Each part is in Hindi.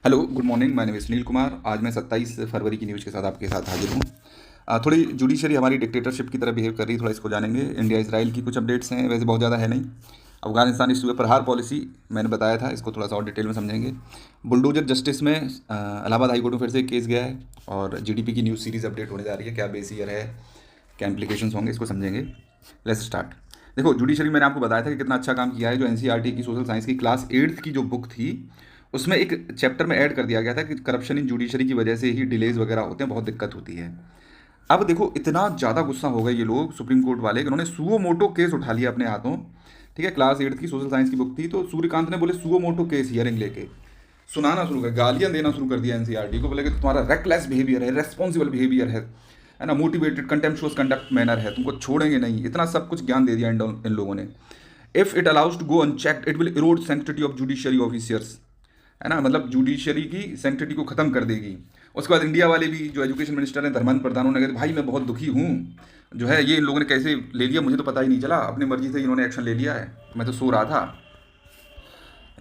Hello, good morning. मैं निवेश सुनील कुमार। आज मैं 27 फरवरी की न्यूज़ के साथ आपके साथ हाजिर हूँ। थोड़ी जुडिशरी हमारी डिक्टेटरशिप की तरह बिहेव कर रही है, थोड़ा इसको जानेंगे। इंडिया इसराइल की कुछ अपडेट्स हैं, वैसे बहुत ज़्यादा है नहीं। अफगानिस्तान इशू पर हार पॉलिसी मैंने बताया था, इसको थोड़ा सा और डिटेल में समझेंगे। बुलडोजर जस्टिस में इलाहाबाद हाई कोर्ट में फिर से एक केस गया है, और जीडीपी की न्यूज़ सीरीज़ अपडेट होने जा रही है। क्या बेस ईयर है, क्या इम्प्लीकेशंस होंगे, इसको समझेंगे। Let's start. देखो, जुडिशरी मैंने आपको बताया था कि कितना अच्छा काम किया है। जो एनसीईआरटी की सोशल साइंस की क्लास 8th की जो बुक थी, उसमें एक चैप्टर में ऐड कर दिया गया था कि करप्शन इन जुडिशरी की वजह से ही डिलेज वगैरह होते हैं, बहुत दिक्कत होती है। अब देखो, इतना ज़्यादा गुस्सा हो गए ये लोग सुप्रीम कोर्ट वाले कि उन्होंने सुओ मोटो केस उठा लिया अपने हाथों। ठीक है, क्लास 8th की सोशल साइंस की बुक थी, तो सूर्यकांत ने बोले सुओ मोटो केस हियरिंग लेके सुनाना शुरू कर, गालियां देना शुरू कर दिया एनसीईआरटी को। बोले कि तुम्हारा रेकलेस बिहेवियर है, रेस्पॉन्सिबल बिहेवियर है ना, मोटिवेटेड कंटेम्पचुअस कंडक्ट मैनर है, तुमको छोड़ेंगे नहीं। इतना सब कुछ ज्ञान दे दिया इन लोगों ने। If it allows to go unchecked it will erode sanctity of judiciary officers, है ना, मतलब जुडिशरी की सैंक्टिटी को खत्म कर देगी। उसके बाद इंडिया वाले भी, जो एजुकेशन मिनिस्टर हैं धर्मेंद्र प्रधान, उन्होंने कहा भाई मैं बहुत दुखी हूँ, जो है ये इन लोगों ने कैसे ले लिया, मुझे तो पता ही नहीं चला, अपनी मर्जी से इन्होंने एक्शन ले लिया है, मैं तो सो रहा था।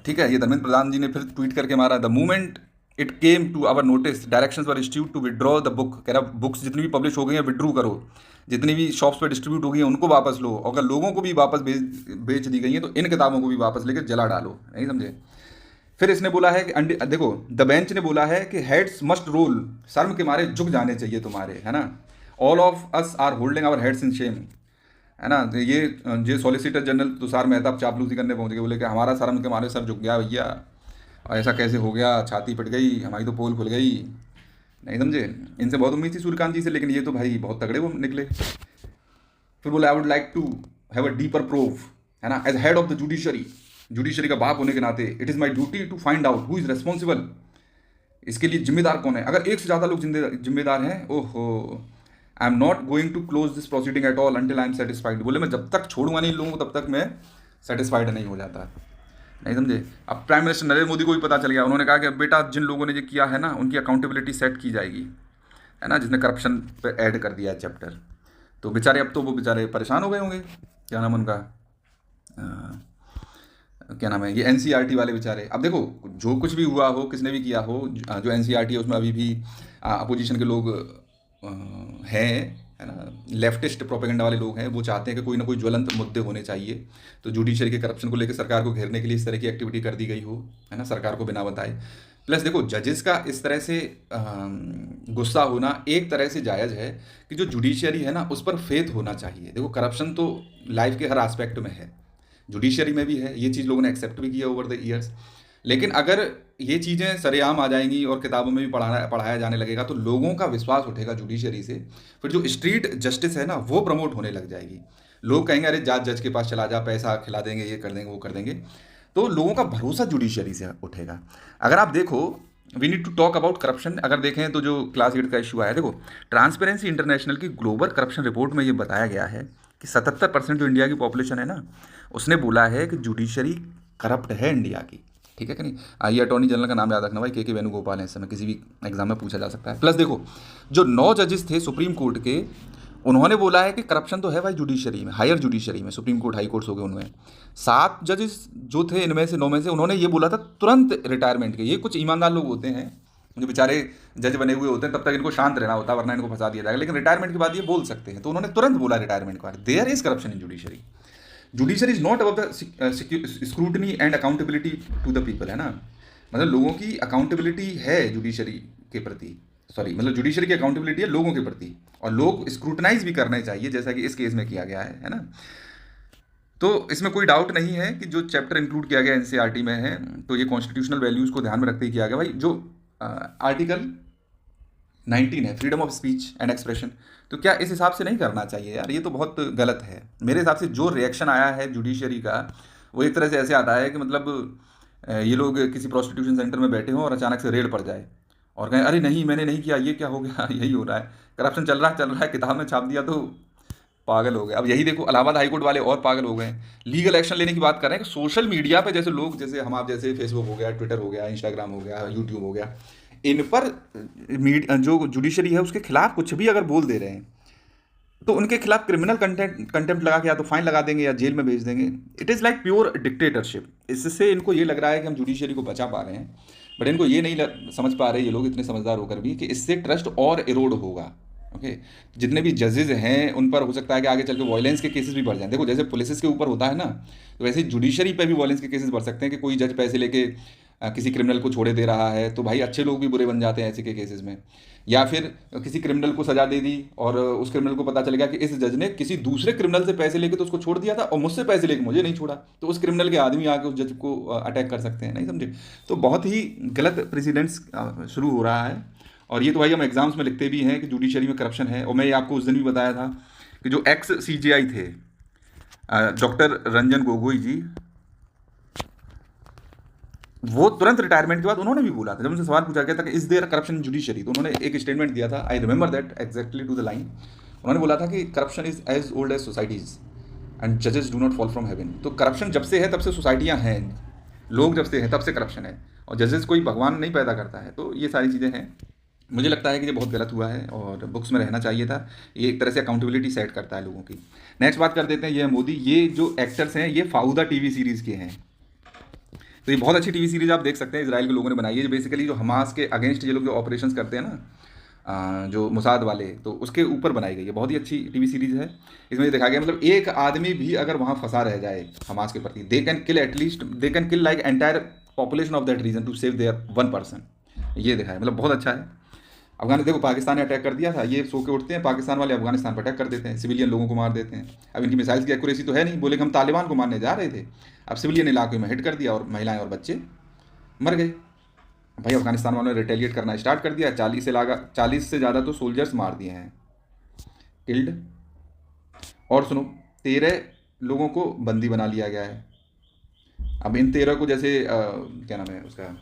ठीक है, ये धर्मेंद्र प्रधान जी ने फिर ट्वीट करके मारा, the movement it came to our notice directions were issued to withdraw the book. कह रहा बुक्स जितनी भी पब्लिश हो गई हैं विड्रू करो, जितनी भी शॉप्स पे डिस्ट्रीब्यूट हो गई हैं उनको वापस लो, और अगर लोगों को भी वापस बेच दी गई हैं तो इन किताबों को भी वापस लेकर जला डालो। नहीं समझे? फिर इसने बोला है कि देखो, द बेंच ने बोला है कि हेड्स मस्ट रोल, शर्म के मारे झुक जाने चाहिए तुम्हारे, है ना। All of us are holding our heads in shame, है ना। तो ये सॉलिसिटर जनरल तुषार मेहता चापलूसी करने पहुंच गए, बोले कि हमारा शर्म के मारे सर झुक गया भैया, और ऐसा कैसे हो गया, छाती पिट गई हमारी, तो पोल खुल गई। नहीं समझे? इनसे बहुत उम्मीद थी सूर्यकांत जी से, लेकिन ये तो भाई बहुत तगड़े वो निकले। फिर बोले I would like to have a deeper proof, है ना, as head of the judiciary, judiciary का बाप होने के नाते it is my duty to find out who is responsible. इसके लिए जिम्मेदार कौन है? अगर एक से ज़्यादा लोग जिम्मेदार हैं, ओहो, I am not going to close this proceeding at all until I am satisfied. बोले मैं जब तक छोड़ूंगा नहीं इन लोगों को तब तक मैं सेटिस्फाइड नहीं हो जाता। नहीं समझे? अब प्राइम मिनिस्टर नरेंद्र मोदी को भी पता चल गया, उन्होंने कहा कि बेटा जिन लोगों ने ये किया है ना उनकी अकाउंटेबिलिटी सेट की जाएगी, है ना, जिसने करप्शन पे ऐड कर दिया है चैप्टर। तो बेचारे, अब तो वो बेचारे परेशान हो गए होंगे। क्या नाम उनका, क्या नाम है, ये एनसीईआरटी वाले बेचारे। अब देखो, जो कुछ भी हुआ हो, किसने भी किया हो, जो एनसीईआरटी है उसमें अभी भी अपोजिशन के लोग हैं, है ना, लेफ्टिस्ट प्रोपेगेंडा वाले लोग हैं। वो चाहते हैं कि कोई ना कोई ज्वलंत मुद्दे होने चाहिए, तो जुडिशरी के करप्शन को लेकर सरकार को घेरने के लिए इस तरह की एक्टिविटी कर दी गई हो, है ना, सरकार को बिना बताए। प्लस देखो, जजेस का इस तरह से गुस्सा होना एक तरह से जायज़ है कि जो जुडिशरी है ना उस पर फेथ होना चाहिए। देखो, करप्शन तो लाइफ के हर एस्पेक्ट में है, जुडिशरी में भी है, ये चीज़ लोगों ने एक्सेप्ट भी किया ओवर द ईयर्स। लेकिन अगर ये चीज़ें सरेआम आ जाएंगी और किताबों में भी पढ़ाया जाने लगेगा तो लोगों का विश्वास उठेगा जुडिशरी से, फिर जो स्ट्रीट जस्टिस है ना वो प्रमोट होने लग जाएगी। लोग कहेंगे अरे जज के पास चला जा, पैसा खिला देंगे, ये कर देंगे, वो कर देंगे, तो लोगों का भरोसा जुडिशरी से उठेगा। अगर आप देखो, we need to talk about corruption. अगर देखें तो जो क्लास 8 का इशू आया, देखो, ट्रांसपेरेंसी इंटरनेशनल की ग्लोबल करप्शन रिपोर्ट में ये बताया गया है कि 77% जो इंडिया की पॉपुलेशन है ना, उसने बोला है कि जुडिशरी करप्ट है इंडिया की। ठीक है कि नहीं? ये अटॉर्नी जनरल का नाम याद रखना भाई, के वेणुगोपाल है, इस समय किसी भी एग्जाम में पूछा जा सकता है। प्लस देखो, जो 9 जजेस थे सुप्रीम कोर्ट के, उन्होंने बोला है कि करप्शन तो है भाई जुडिशरी में, हायर जुडिशरी में, सुप्रीम कोर्ट हाई कोर्ट्स हो गए उनमें। 7 जजेस जो थे इनमें से, 9 में से, उन्होंने ये बोला था तुरंत रिटायरमेंट के। ये कुछ ईमानदार लोग होते हैं जो बेचारे जज बने हुए होते हैं, तब तक इनको शांत रहना होता है वरना इनको फंसा दिया जाएगा, लेकिन रिटायरमेंट के बाद ये बोल सकते हैं, तो उन्होंने तुरंत बोला रिटायरमेंट के बाद। There is corruption in judiciary. Judiciary is not about the scrutiny and accountability to the people, है ना, मतलब लोगों की अकाउंटेबिलिटी है जुडिशरी के प्रति, सॉरी, मतलब जुडिशरी की अकाउंटेबिलिटी है लोगों के प्रति, और लोग स्क्रूटनाइज भी करने चाहिए, जैसा कि इस केस में किया गया है ना। तो इसमें कोई डाउट नहीं है कि जो चैप्टर इंक्लूड किया गया एनसीईआरटी में है, तो ये कॉन्स्टिट्यूशनल वैल्यूज़ को ध्यान में रखते ही किया गया भाई। जो आर्टिकल 19 है, freedom of speech and expression, तो क्या इस हिसाब से नहीं करना चाहिए यार? ये तो बहुत गलत है मेरे हिसाब से। जो रिएक्शन आया है जुडिशरी का, वो एक तरह से ऐसे आता है कि मतलब ये लोग किसी प्रोस्टिट्यूशन सेंटर में बैठे हों और अचानक से रेड पड़ जाए और कहें अरे नहीं मैंने नहीं किया, ये क्या हो गया यही हो रहा है, करप्शन चल रहा है, किताब में छाप दिया तो पागल हो गए। अब यही देखो, इलाहाबाद हाईकोर्ट वाले और पागल हो गए, लीगल एक्शन लेने की बात कर रहे हैं कि सोशल मीडिया पे जैसे लोग, जैसे हम आप जैसे, फेसबुक हो गया, ट्विटर हो गया, इंस्टाग्राम हो गया, यूट्यूब हो गया, इन पर जो जुडिशरी है उसके खिलाफ कुछ भी अगर बोल दे रहे हैं तो उनके खिलाफ क्रिमिनल कंटेम्प्ट लगा के या तो फाइन लगा देंगे या जेल में भेज देंगे। It is like pure dictatorship. इससे इनको ये लग रहा है कि हम जुडिशरी को बचा पा रहे हैं, बट इनको ये नहीं समझ पा रहे ये लोग इतने समझदार होकर भी कि इससे ट्रस्ट और इरोड होगा। ओके, जितने भी जजेस हैं उन पर हो सकता है कि आगे चल के वायलेंस के केसेस भी बढ़ जाएं। देखो जैसे पुलिस के ऊपर होता है ना, तो वैसे जुडिशरी पे भी वायलेंस के केसेस बढ़ सकते हैं कि कोई जज पैसे लेके किसी क्रिमिनल को छोड़े दे रहा है, तो भाई अच्छे लोग भी बुरे बन जाते हैं ऐसे के केसेस में। या फिर किसी क्रिमिनल को सजा दे दी और उस क्रिमिनल को पता चल गया कि इस जज ने किसी दूसरे क्रिमिनल से पैसे लेके तो उसको छोड़ दिया था और मुझसे पैसे लेके मुझे नहीं छोड़ा, तो उस क्रिमिनल के आदमी आके उस जज को अटैक कर सकते हैं, नहीं समझे। तो बहुत ही गलत प्रेसिडेंट्स शुरू हो रहा है। और ये तो भाई हम एग्जाम्स में लिखते भी हैं कि जुडिशरी में करप्शन है। और मैं ये आपको उस दिन भी बताया था कि जो एक्स CJI थे डॉक्टर रंजन गोगोई जी, वो तुरंत रिटायरमेंट के बाद उन्होंने भी बोला था, जब उनसे सवाल पूछा गया था कि is there corruption in judiciary, तो उन्होंने एक स्टेटमेंट दिया था, I remember that exactly to the line. उन्होंने बोला था कि corruption is as old as societies and जजेस do not fall from heaven. तो करप्शन जब से है तब से सोसाइटियाँ हैं, लोग जब से हैं तब से करप्शन है, और जजेस कोई भगवान नहीं पैदा करता है। तो ये सारी चीज़ें हैं। मुझे लगता है कि ये बहुत गलत हुआ है और बुक्स में रहना चाहिए था। ये एक तरह से अकाउंटेबिलिटी सेट करता है लोगों की। नेक्स्ट बात कर देते हैं, ये है मोदी। ये जो एक्टर्स हैं ये फाउदा टीवी सीरीज़ के हैं। तो ये बहुत अच्छी टीवी सीरीज आप देख सकते हैं, इसराइल के लोगों ने बनाई है। बेसिकली जो हमास के अगेंस्ट ये लोग जो ऑपरेशंस करते हैं ना, जो मुसाद वाले, तो उसके ऊपर बनाई गई है। बहुत ही अच्छी टीवी सीरीज है। इसमें ये दिखाया गया मतलब एक आदमी भी अगर वहाँ फंसा रह जाए हमास के प्रति, they can kill at least, they can kill like entire population of that region to save their one person. ये दिखाया मतलब बहुत अच्छा है। देखो पाकिस्तान ने अटैक कर दिया था, ये सो के उठते हैं पाकिस्तान वाले, अफगानिस्तान पर अटैक कर देते हैं, सिविलियन लोगों को मार देते हैं। अब इनकी मिसाइल्स की एक्यूरेसी तो है नहीं, बोले कि हम तालिबान को मारने जा रहे थे, अब सिविलियन इलाके में हिट कर दिया और महिलाएं और बच्चे मर गए। भाई अफगानिस्तान वालों ने रिटेलिएट करना स्टार्ट कर दिया, 40 से ज़्यादा तो सोल्जर्स मार दिए हैं, किल्ड। और सुनो, 13 लोगों को बंदी बना लिया गया है। अब इन 13 को जैसे क्या नाम है उसका,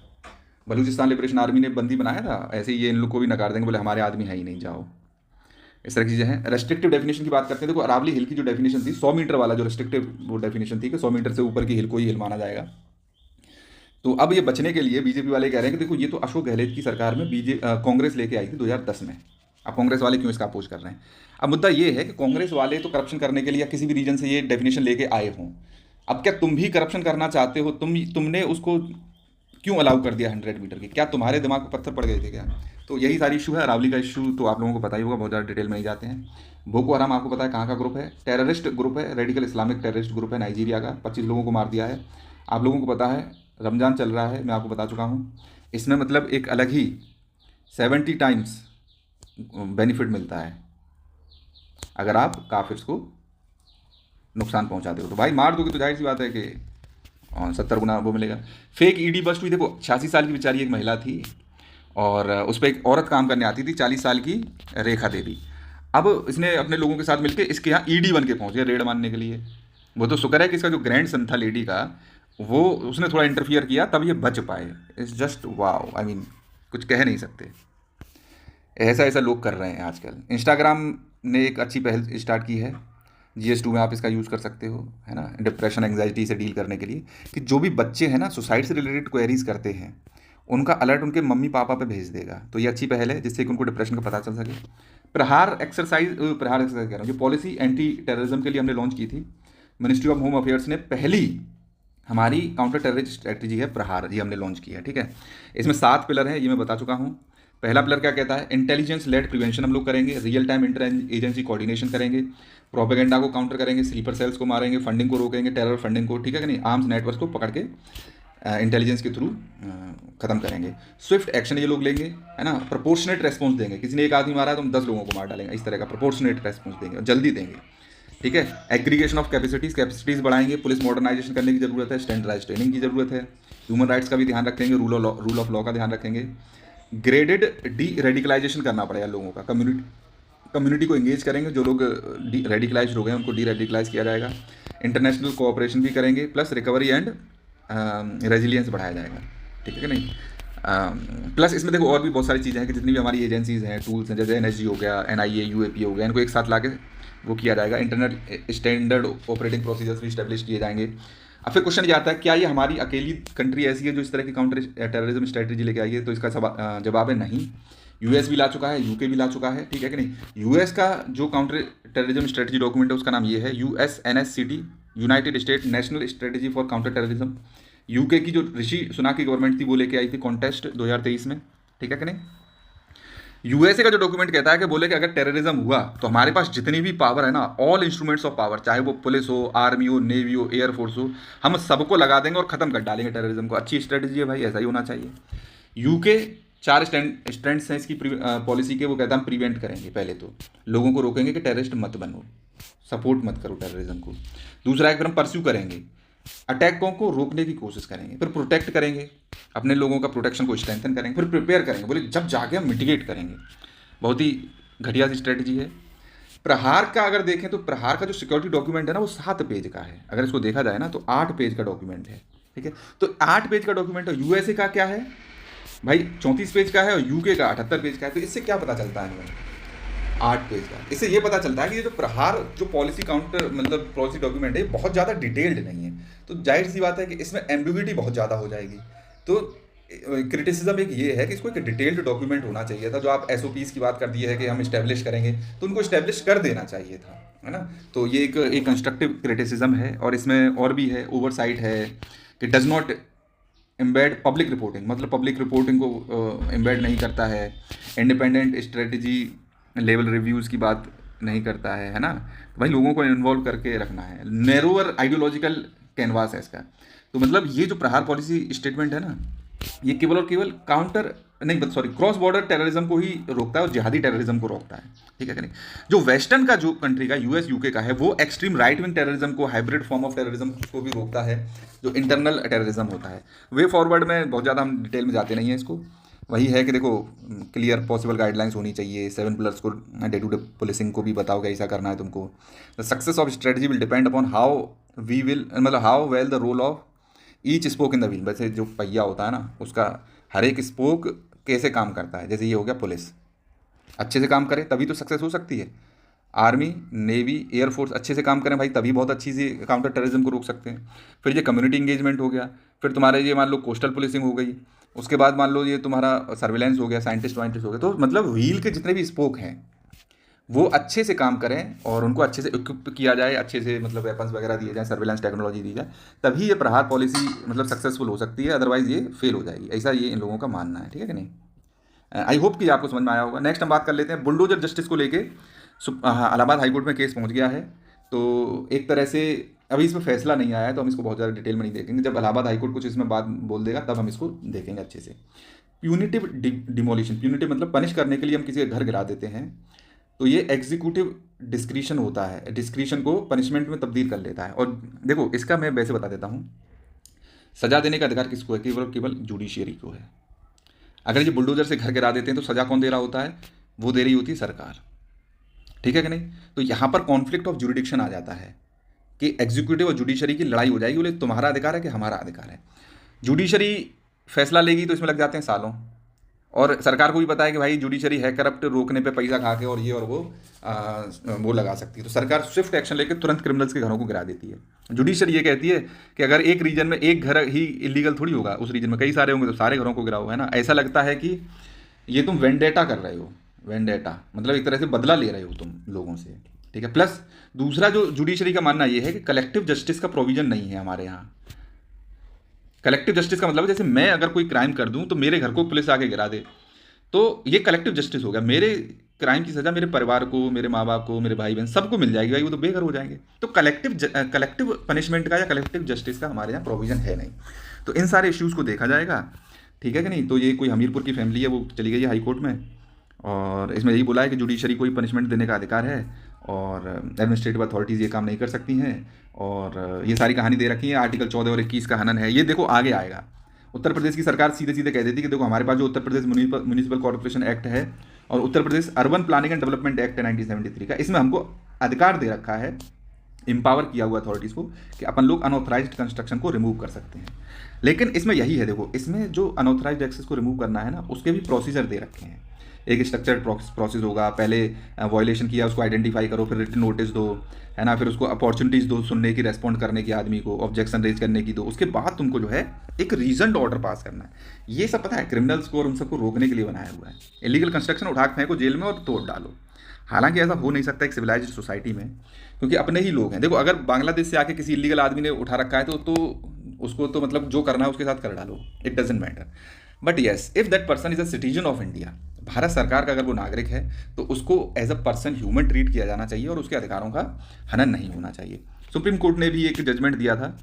बलूचिस्तान लिबरेशन आर्मी ने बंदी बनाया था, ऐसे ही ये इन लोग को भी नकार देंगे, बोले हमारे आदमी है ही नहीं, जाओ। इस तरह की चीज़ें हैं। रेस्ट्रिक्टिव डेफिनेशन की बात करते हैं। देखो अरावली हिल की जो डेफिनेशन थी 100 मीटर वाला, जो रेस्ट्रिक्टिव वो डेफिनेशन थी कि 100 मीटर से ऊपर की हिल को ही हिल माना जाएगा। तो अब ये बचने के लिए बीजेपी वाले कह रहे हैं कि देखो ये तो अशोक गहलोत की सरकार में कांग्रेस लेके आई थी 2010 में। अब कांग्रेस वाले क्यों इसका अपोज कर रहे हैं? अब मुद्दा ये है कि कांग्रेस वाले तो करप्शन करने के लिए या किसी भी रीजन से ये डेफिनेशन लेके आए हों। अब क्या तुम भी करप्शन करना चाहते हो? तुमने उसको क्यों अलाउ कर दिया 100 मीटर की? क्या तुम्हारे दिमाग पर पत्थर पड़ गए थे क्या? तो यही सारी इशू है। अरावली का इशू तो आप लोगों को पता ही होगा, बहुत ज़्यादा डिटेल में नहीं जाते हैं। बोको हराम आपको पता है कहाँ का ग्रुप है, टेररिस्ट ग्रुप है, रेडिकल इस्लामिक टेररिस्ट ग्रुप है नाइजीरिया का। 25 लोगों को मार दिया है। आप लोगों को पता है रमज़ान चल रहा है, मैं आपको बता चुका हूँ। इसमें मतलब एक अलग ही 70 टाइम्स बेनिफिट मिलता है अगर आप काफिर को नुकसान पहुंचाते हो। तो भाई मार दोगे तो जाहिर सी बात है कि 70 गुना वो मिलेगा। फेक ईडी बस्ट हुई। देखो 86 साल की बेचारी एक महिला थी और उस पर एक औरत काम करने आती थी, 40 साल की रेखा देवी। अब इसने अपने लोगों के साथ मिलकर इसके यहाँ ईडी बन के पहुंच गया रेड मारने के लिए। वो तो शुक्र है कि इसका जो ग्रैंड सन था लेडी का, वो उसने थोड़ा इंटरफियर किया तब ये बच पाए। It's just wow, I mean कुछ कह नहीं सकते। ऐसा ऐसा लोग कर रहे हैं आजकल। इंस्टाग्राम ने एक अच्छी पहल स्टार्ट की है, GS2 में आप इसका यूज़ कर सकते हो, है ना, डिप्रेशन एंग्जाइटी से डील करने के लिए। कि जो भी बच्चे हैं ना सुसाइड से रिलेटेड क्वेरीज करते हैं, उनका अलर्ट उनके मम्मी पापा पे भेज देगा। तो ये अच्छी पहल है जिससे कि उनको डिप्रेशन का पता चल सके। प्रहार एक्सरसाइज कह रहा हूँ, जो पॉलिसी एंटी टेररिज्म के लिए हमने लॉन्च की थी, मिनिस्ट्री ऑफ होम अफेयर्स ने पहली हमारी काउंटर टेररिस्ट स्ट्रैटेजी है प्रहार, ये हमने लॉन्च किया है। ठीक है, इसमें 7 पिलर हैं, ये मैं बता चुका हूँ। पहला पिलर क्या कहता है? इंटेलिजेंस लेड प्रिवेंशन हम लोग करेंगे, real time inter agency coordination करेंगे, प्रोपेगेंडा को काउंटर करेंगे, स्लीपर सेल्स को मारेंगे, फंडिंग को रोकेंगे, टेरर फंडिंग को, ठीक है कि नहीं, आर्म्स नेटवर्क को पकड़ के इंटेलिजेंस के थ्रू खत्म करेंगे। स्विफ्ट एक्शन ये लोग लेंगे, है ना, प्रोपोर्शनेट रेस्पॉन्स देंगे। किसी ने एक आदमी मारा है तो हम 10 लोगों को मार डालेंगे, इस तरह का प्रोपोर्शनेट रेस्पॉन्स देंगे और जल्दी देंगे। ठीक है, एग्रीगेशन ऑफ कैपेसिटीज़ बढ़ाएंगे, पुलिस मॉडर्नाइजेशन करने की जरूरत है, स्टैंडर्डाइज ट्रेनिंग की जरूरत है, ह्यूमन राइट्स का भी ध्यान रखेंगे, रूल ऑफ लॉ का ध्यान रखेंगे। ग्रेडेड डी रेडिकलाइजेशन करना पड़ेगा लोगों का, कम्युनिटी को एंगेज करेंगे, जो लोग डी रेडिकलाइज हो गए उनको डी रेडिकलाइज किया जाएगा। इंटरनेशनल कोऑपरेशन भी करेंगे, प्लस रिकवरी एंड रेजिलियंस बढ़ाया जाएगा। ठीक है कि नहीं। प्लस इसमें देखो और भी बहुत सारी चीज़ें हैं कि जितनी भी हमारी एजेंसीज हैं, टूल्स हैं, जैसे NSG हो गया, NIA, UAP हो गया, इनको एक साथ ला के वो किया जाएगा। इंटरनेट स्टैंडर्ड ऑपरेटिंग प्रोसीजर्स भी इस्टेब्लिश किए जाएंगे। अब फिर क्वेश्चन ये आता है, क्या ये हमारी अकेली कंट्री ऐसी है जो इस तरह की काउंटर टेररिज्म स्ट्रेटजी लेके आई है? तो इसका जवाब है नहीं। US भी ला चुका है, UK भी ला चुका है, ठीक है कि नहीं। US का जो काउंटर टेररिज्म स्ट्रेटजी डॉक्यूमेंट है उसका नाम ये है USNSCT, United state national strategy for counter terrorism. UK की जो ऋषि सुनाक की गवर्नमेंट थी वो लेके आई थी कॉन्टेस्ट 2023 में, ठीक है कि नहीं। यूएसए का जो डॉक्यूमेंट कहता है कि बोले कि अगर टेररिज्म हुआ तो हमारे पास जितनी भी पावर है ना, ऑल इंस्ट्रूमेंट्स ऑफ पावर, चाहे वो पुलिस हो, आर्मी हो, नेवी हो, एयरफोर्स हो, हम सबको लगा देंगे और खत्म कर डालेंगे टेररिज्म को। अच्छी स्ट्रेटजी है भाई, ऐसा ही होना चाहिए। यूके 4 स्टैंड्स हैं इसकी पॉलिसी के। वो कहता है हम प्रिवेंट करेंगे, पहले तो लोगों को रोकेंगे कि टेररिस्ट मत बनो, सपोर्ट मत करो टेररिज्म को। दूसरा है फिर हम परस्यू करेंगे, अटैकों को रोकने की कोशिश करेंगे, फिर प्रोटेक्ट करेंगे, अपने लोगों का प्रोटेक्शन को स्ट्रेंथन करेंगे, फिर प्रिपेयर करेंगे, बोले जब जाके हम मिटिगेट करेंगे। बहुत ही घटिया सी स्ट्रेटजी है। प्रहार का अगर देखें तो प्रहार का जो सिक्योरिटी डॉक्यूमेंट है ना वो 7 पेज का है। अगर इसको देखा जाए ना तो 8 पेज का डॉक्यूमेंट है, ठीक है। तो 8 पेज का डॉक्यूमेंट है। यूएसए का क्या है भाई, 34 पेज का है, और यूके का 78 पेज का है। तो इससे क्या पता चलता है हमें, 8 पेज का, इससे ये पता चलता है कि ये जो प्रहार जो पॉलिसी काउंटर मतलब पॉलिसी डॉक्यूमेंट है बहुत ज़्यादा डिटेल्ड नहीं है। तो जाहिर सी बात है कि इसमें एम्बिग्यूटी बहुत ज़्यादा हो जाएगी। तो क्रिटिसिज्म एक ये है कि इसको एक डिटेल्ड डॉक्यूमेंट होना चाहिए था। जो आप एसओपीज़ की बात कर दी है कि हम इस्टेब्लिश करेंगे, तो उनको इस्टेब्लिश कर देना चाहिए था, है ना। तो ये एक कंस्ट्रक्टिव क्रिटिसिज्म है। और इसमें और भी है, ओवरसाइट है कि does not embed public reporting, मतलब पब्लिक रिपोर्टिंग को एम्बेड नहीं करता है। इंडिपेंडेंट स्ट्रेटजी लेवल रिव्यूज़ की बात नहीं करता है ना। तो भाई लोगों को इन्वॉल्व करके रखना है। नैरोअर आइडियोलॉजिकल कैनवास है इसका। तो मतलब ये जो प्रहार पॉलिसी स्टेटमेंट है ना, ये केवल और केवल काउंटर नहीं, सॉरी, क्रॉस बॉर्डर टेररिज्म को ही रोकता है और जिहादी टेररिज्म को रोकता है, ठीक है कि नहीं। जो वेस्टर्न का जो कंट्री का यूएस यूके का है वो एक्सट्रीम राइट विंग टेररिज्म को, हाइब्रिड फॉर्म ऑफ टेररिज्म को भी रोकता है, जो इंटरनल टेररिज्म होता है। वे फॉरवर्ड में बहुत ज़्यादा हम डिटेल में जाते नहीं हैं इसको। वही है कि देखो क्लियर पॉसिबल गाइडलाइंस होनी चाहिए। 7 पिलर्स को डे टू डे पुलिसिंग को भी बताओ कि ऐसा करना है तुमको। The success of strategy will depend upon how we will, मतलब how well the role of each spoke in the wheel. वैसे जो पहिया होता है ना उसका हर एक स्पोक कैसे काम करता है। जैसे ये हो गया पुलिस, अच्छे से काम करे तभी तो सक्सेस हो सकती है। आर्मी, नेवी, एयरफोर्स अच्छे से काम करें भाई, तभी बहुत अच्छी सी काउंटर टेररिज्म को रोक सकते हैं। फिर ये कम्युनिटी इंगेजमेंट हो गया, फिर तुम्हारे ये मान लो कोस्टल पुलिसिंग हो गई, उसके बाद मान लो ये तुम्हारा सर्विलेंस हो गया, साइंटिस्ट वाइंटिस्ट हो गए। तो मतलब व्हील के जितने भी स्पोक हैं वो अच्छे से काम करें और उनको अच्छे से इक्विप किया जाए, अच्छे से मतलब वेपन्स वगैरह दिए जाए, सर्विलेंस टेक्नोलॉजी दी जाए, तभी ये प्रहार पॉलिसी मतलब सक्सेसफुल हो सकती है। अदरवाइज़ ये फेल हो जाएगी, ऐसा ये इन लोगों का मानना है, ठीक है कि नहीं। आई होप कि आपको समझ में आया होगा। नेक्स्ट हम बात कर लेते हैं बुलडोजर जस्टिस को लेके। इलाहाबाद हाईकोर्ट में केस पहुंच गया है। तो एक तरह से अभी इसमें फैसला नहीं आया है, तो हम इसको बहुत ज़्यादा डिटेल में नहीं देखेंगे। जब इलाहाबाद हाईकोर्ट कुछ इसमें बात बोल देगा तब हम इसको देखेंगे अच्छे से। प्यूनिटिव डिमोलिशन, प्यूनिटिव मतलब पनिश करने के लिए हम किसी का घर गिरा देते हैं, तो ये एग्जीक्यूटिव डिस्क्रिशन होता है, डिस्क्रिशन को पनिशमेंट में तब्दील कर लेता है। और देखो इसका मैं वैसे बता देता हूँ, सजा देने का अधिकार किसको है, केवल केवल जुडिशियरी को है। अगर ये बुलडोजर से घर गिरा देते हैं तो सजा कौन दे रहा होता है, वो दे रही होती है सरकार, ठीक है कि नहीं। तो यहाँ पर कॉन्फ्लिक्ट ऑफ जुरिडिक्शन आ जाता है कि एग्जीक्यूटिव और जुडिशरी की लड़ाई हो जाएगी, बोले तुम्हारा अधिकार है कि हमारा अधिकार है। जुडिशरी फैसला लेगी तो इसमें लग जाते हैं सालों, और सरकार को भी पता है कि भाई जुडिशरी है करप्ट, रोकने पे पैसा खा के और ये और वो लगा सकती है। तो सरकार स्विफ्ट एक्शन लेकर तुरंत क्रिमिनल्स के घरों को गिरा देती है। जुडिशरी ये कहती है कि अगर एक रीजन में एक घर ही इलीगल थोड़ी होगा, उस रीजन में कई सारे होंगे तो सारे घरों को गिराओ, है ना। ऐसा लगता है कि ये तुम वेंडेटा कर रहे हो, वेंडेटा मतलब एक तरह से बदला ले रहे हो तुम लोगों से, ठीक है। प्लस दूसरा जो जुडिशरी का मानना ये है कि कलेक्टिव जस्टिस का प्रोविजन नहीं है हमारे यहाँ। कलेक्टिव जस्टिस का मतलब है जैसे मैं अगर कोई क्राइम कर दूं तो मेरे घर को पुलिस आके गिरा दे, तो ये कलेक्टिव जस्टिस हो गया। मेरे क्राइम की सज़ा मेरे परिवार को, मेरे माँ बाप को, मेरे भाई बहन सबको मिल जाएगी, भाई वो तो बेघर हो जाएंगे। तो कलेक्टिव पनिशमेंट का या कलेक्टिव जस्टिस का हमारे यहाँ प्रोविज़न है नहीं। तो इन सारे इश्यूज़ को देखा जाएगा, ठीक है कि नहीं। तो ये कोई हमीरपुर की फैमिली है, वो चली गई है हाई कोर्ट में, और इसमें यही बोला है कि जुडिशरी को ही पनिशमेंट देने का अधिकार है और एडमिनिस्ट्रेटिव अथॉरिटीज़ ये काम नहीं कर सकती हैं। और ये सारी कहानी दे रखी है। आर्टिकल 14 और 21 का हनन है, ये देखो आगे आएगा। उत्तर प्रदेश की सरकार सीधे सीधे कह देती कि देखो हमारे पास जो Uttar Pradesh municipal corporation act है और Uttar Pradesh urban planning and development act है 1973 का, इसमें हमको अधिकार दे रखा है, एम्पावर किया हुआ अथॉरिटीज़ को कि अपन लोग अनऑथराइज्ड कंस्ट्रक्शन को रिमूव कर सकते हैं। लेकिन इसमें यही है, देखो इसमें जो अनऑथराइज्ड एक्सेस को रिमूव करना है ना, उसके भी प्रोसीजर दे रखे हैं। एक स्ट्रक्चर्ड प्रोसेस होगा, पहले वायलेशन किया उसको आइडेंटिफाई करो, फिर रिटन नोटिस दो, है ना, फिर उसको अपॉर्चुनिटीज़ दो सुनने की, रेस्पॉन्ड करने की, आदमी को ऑब्जेक्शन रेज करने की दो, उसके बाद तुमको जो है एक रीजनड ऑर्डर पास करना है। ये सब पता है क्रिमिनल्स को और उन सबको रोकने के लिए बनाया हुआ है। इलीगल कंस्ट्रक्शन उठा फेंको जेल में और तोड़ डालो। हालांकि ऐसा हो नहीं सकता एक सिविलाइज्ड सोसाइटी में, क्योंकि अपने ही लोग हैं। देखो अगर बांग्लादेश से आके किसी इलीगल आदमी ने उठा रखा है तो उसको तो मतलब जो करना है उसके साथ कर डालो, it doesn't matter. But yes, if that person is a citizen of India, Bharat सरकार का अगर वो नागरिक है, तो उसको as a person human treat किया जाना चाहिए और उसके अधिकारों का हनन नहीं होना चाहिए। सुप्रीम कोर्ट ने भी एक जजमेंट दिया था,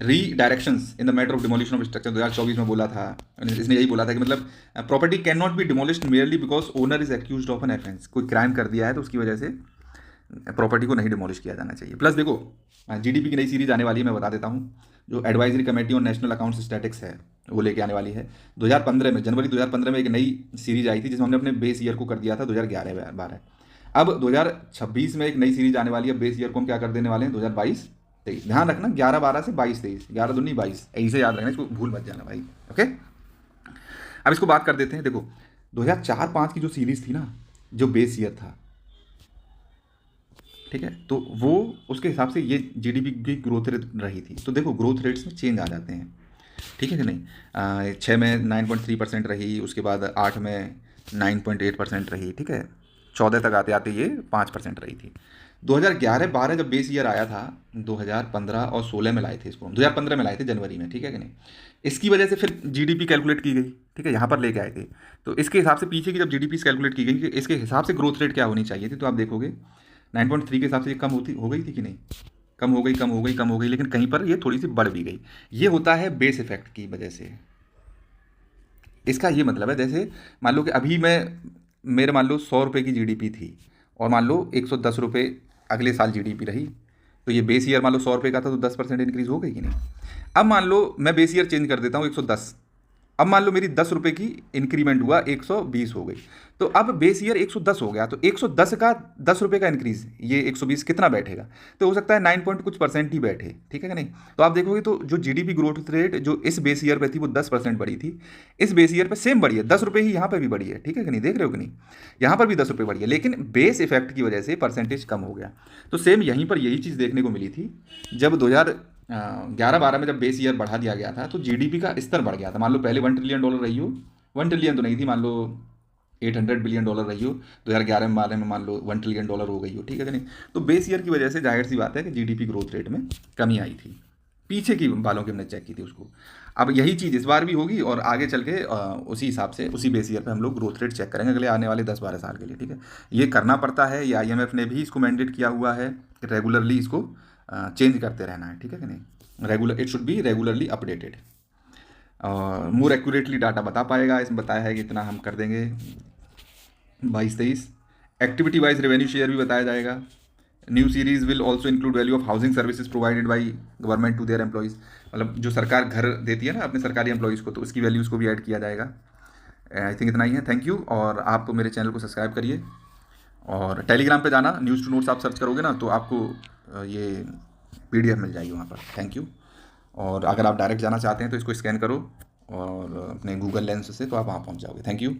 redirections in the matter of demolition of structure 2024 में बोला था। इसने यही बोला था कि मतलब property can not be demolished merely because owner is accused of an offence. कोई क्राइम कर दिया है तो उसकी वजह से प्रॉपर्टी को नहीं डिमोलिश किया जाना चाहिए। प्लस देखो, जीडीपी की नई सीरीज आने वाली है, मैं बता देता हूँ। जो advisory committee on national accounts statics है, वो लेके आने वाली है 2015 में, जनवरी 2015 में एक नई सीरीज आई थी जिसमें हमने अपने बेस ईयर को कर दिया था 2011-12। अब 2026 में एक नई सीरीज आने वाली है, बेस ईयर को हम क्या कर देने वाले हैं 2022-23। ध्यान रखना 11-12 से 22-23, 11-22 ऐसे याद रखना, इसको भूल मत जाना भाई, ओके। अब इसको बात कर देते हैं। देखो 2004-5 की जो सीरीज थी ना, जो बेस ईयर था, ठीक है, तो वो उसके हिसाब से ये जीडीपी की ग्रोथ रेट रही थी। तो देखो ग्रोथ रेट्स में चेंज आ जाते हैं, ठीक है कि नहीं। 6 में 9.3% रही, उसके बाद 8 में 9.8% रही, ठीक है। 14 तक आते आते ये 5% रही थी। 2011-12 जब बेस ईयर आया था, 2015 और 16 में लाए थे इसको, 2015 में लाए थे जनवरी में, ठीक है कि नहीं। इसकी वजह से फिर जीडीपी कैलकुलेट की गई, ठीक है, यहाँ पर लेके आए थे। तो इसके हिसाब से पीछे की जब जीडीपी कैलकुलेट की गई कि इसके हिसाब से ग्रोथ रेट क्या होनी चाहिए थी, तो आप देखोगे 9.3 के हिसाब से ये कम हो गई थी कि नहीं, कम हो गई, लेकिन कहीं पर ये थोड़ी सी बढ़ भी गई। ये होता है बेस इफेक्ट की वजह से। इसका ये मतलब है, जैसे मान लो कि अभी मेरे मान लो 100 रुपये की जीडीपी थी और मान लो 110 रुपये अगले साल जीडीपी रही, तो ये बेस ईयर मान लो 100 रुपये का था तो 10% इंक्रीज़ हो गई कि नहीं। अब मान लो मैं बेस ईयर चेंज कर देता हूँ 110, अब मान लो मेरी 10 रुपये की इंक्रीमेंट हुआ, 120 हो गई, तो अब बेस ईयर 110 हो गया, तो 110 का 10 रुपये का इंक्रीज, ये 120 कितना बैठेगा, तो हो सकता है 9 पॉइंट कुछ परसेंट ही बैठे, ठीक है कि नहीं। तो आप देखोगे तो जो जीडीपी ग्रोथ रेट जो इस बेस ईयर पे थी वो 10% बढ़ी थी, इस बेस ईयर पे सेम बढ़ी है, 10 रुपये ही यहाँ पर भी बढ़ी है, ठीक है कि नहीं, देख रहे हो कि नहीं, यहाँ पर भी 10 रुपये बढ़ी है, लेकिन बेस इफेक्ट की वजह से परसेंटेज कम हो गया। तो सेम यहीं पर यही चीज़ देखने को मिली थी जब 2011-12 में जब बेस ईयर बढ़ा दिया गया था, तो जीडीपी का स्तर बढ़ गया था। मान लो पहले $1 ट्रिलियन रही हो, 1 ट्रिलियन तो नहीं थी, मान लो $800 बिलियन रही हो, 2011 में मान लो $1 ट्रिलियन हो गई हो, ठीक है कि नहीं। तो बेस ईयर की वजह से जाहिर सी बात है कि जीडीपी ग्रोथ रेट में कमी आई थी, पीछे की बालों की हमने चेक की थी उसको। अब यही चीज़ इस बार भी होगी और आगे चल के उसी हिसाब से उसी बेस ईयर पे हम लोग ग्रोथ रेट चेक करेंगे अगले आने वाले 10-12 साल के लिए, ठीक है। ये करना पड़ता है, ये IMF ने भी इसको मैंडेट किया हुआ है कि रेगुलरली इसको चेंज करते रहना है, ठीक है कि नहीं। Regular, it should be regularly updated. More accurately data बता पाएगा, इसमें बताया है कि इतना हम कर देंगे 22-23। एक्टिविटी वाइज रेवेन्यू शेयर भी बताया जाएगा। New series will also include value of housing services provided by government to their employees, मतलब जो सरकार घर देती है ना अपने सरकारी एम्प्लॉइज़ को, तो उसकी वैल्यूज़ को भी ऐड किया जाएगा। आई थिंक इतना ही है, थैंक यू। और आप मेरे चैनल को सब्सक्राइब करिए और टेलीग्राम पे जाना, न्यूज़ टू नोट्स आप सर्च करोगे ना तो आपको ये PDF मिल जाएगी वहाँ पर, थैंक यू। और अगर आप डायरेक्ट जाना चाहते हैं तो इसको स्कैन करो और अपने गूगल लेंस से तो आप वहाँ पहुँच जाओगे, थैंक यू।